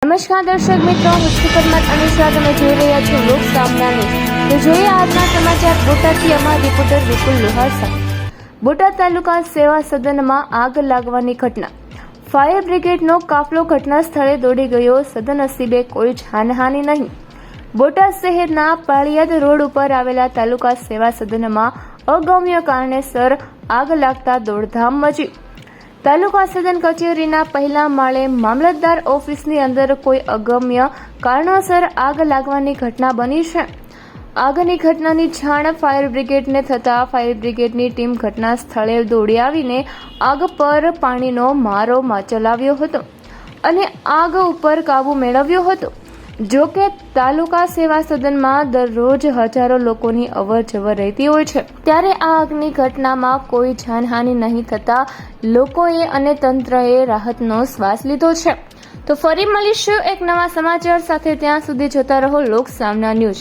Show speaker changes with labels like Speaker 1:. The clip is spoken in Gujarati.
Speaker 1: નમસ્કાર દર્શક મિત્રો, હું છું પરમાર અનુષા. તમે જોઈ રહ્યા છો લોક સામના ન્યૂઝ. તો જોઈએ આજના સમાચાર. બોટાદથી અમારા રિપોર્ટર વિપુલ લોહાર સાથે. બોટાદ તાલુકા સેવા સદનમાં આગ લાગવાની ઘટના. ફાયર બ્રિગેડનો કાફલો ઘટના સ્થળે દોડી ગયો. સદનસીબે કોઈ જાનહાનિ નહીં. બોટાદ શહેરના પાળિયાદ રોડ ઉપર આવેલા તાલુકા સેવા સદનમાં અગમ્ય કારણેસર આગ લાગતા દોડધામ મચી. તાલુકા સદન કચેરીના પહેલા માળે મામલતદાર ઓફિસની અંદર કોઈ અગમ્ય કારણોસર આગ લાગવાની ઘટના બની છે. આગની ઘટનાની જાણ ફાયર બ્રિગેડને થતાં ફાયર બ્રિગેડની ટીમ ઘટના સ્થળે દોડી આવીને આગ પર પાણીનો મારો ચલાવ્યો હતો અને આગ ઉપર કાબુ મેળવ્યો હતો. જો કે તાલુકા સેવા સદનમાં દરરોજ હજારો લોકોની અવર જવર રહેતી હોય છે, ત્યારે આ આગની ઘટનામાં કોઈ જાનહાનિ નહીં થતા લોકોએ અને તંત્રએ રાહતનો શ્વાસ લીધો છે. તો ફરી મળીશું એક નવા સમાચાર સાથે. ત્યાં સુધી જોતા રહો લોક સામના ન્યૂઝ.